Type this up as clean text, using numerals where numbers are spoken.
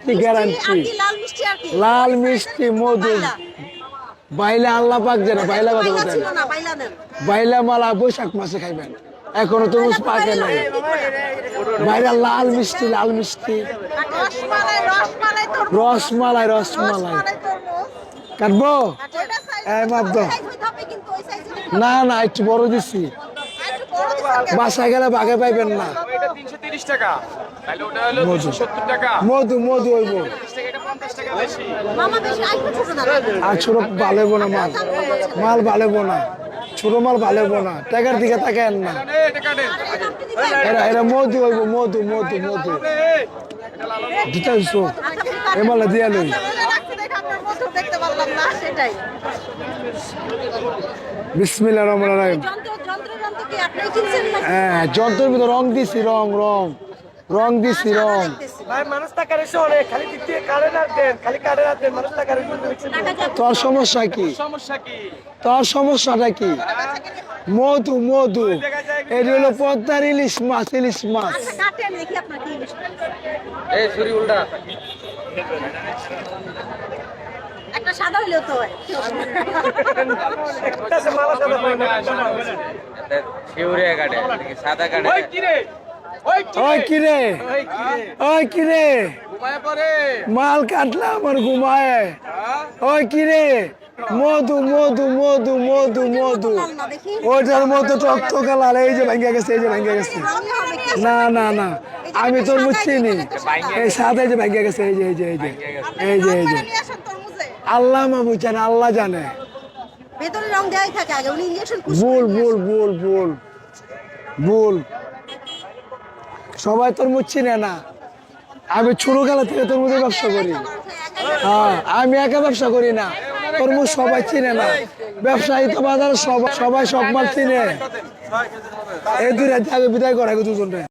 মিষ্টি গ্যারান্টি, লাল মিষ্টি মধু। বাইলা আল্লাহ পাক জানে, বাইলা কথা বলতেন, বাইলা মালা বৈশাখ মাসে খাইবেন, এখনো তরমুজ পাকে নাই। বাইরে লাল মিষ্টি, লাল মিষ্টি, রসমালাই, রসমালাই কাটবো। মাপ দাও। না না, একটু বড় দিচ্ছি, বাসায় গেলে বাগে পাইবেন না। মধু মধু হইব, আর ছোট ভালো না মাল, মাল ভালো না, ছোট মাল ভালো না, টাকার দিকে তাকায়েন না। এরা এরা মধু হইব, মধু মধু মধু দিতেছ এ মালা দিয়া লই। বিসমিল্লাহির রহমানির রহিম। হ্যাঁ, যন্ত্রের ভিতর রং দিছি, রং রং রং দিছি, রং। তোর সমস্যা কি? তোর সমস্যাটা কি? মধু মধু, এটা হলো পদ্মার ইলিশ মাছ, ইলিশ মাছ। একটা সাদা হইলো তো সাদা কাটে। ওই কিরে, ওই কিরে, মাল কাটলা আমার ঘুমায়। ওই কিরে, মধু মধু মধু মধু মধু, ওইটার মতো টকটকা লাল। এই যে ভাঙ্গা গেছে, এই যে ভাঙ্গা গেছে। না না না, আমি তরমুজ চিনি। এই সাদা যে ভাঙ্গা গেছে, এই যে এই যে এই যে এই যে এই যে আল্লাহ মামু জানে, আল্লাহ জানে। ভুল ভুল ভুল ভুল ভুল, সবাই তরমুজ চিনে না। আমি ছোটবেলা থেকে তরমুজের ব্যবসা করি। হ্যাঁ, আমি একা ব্যবসা করি না, তরমুজ সবাই চিনে না। ব্যবসায়ী তো বাজারে সবাই সব মাল চিনে। এই দুই রাত আগে বিদায় করা দুজনে।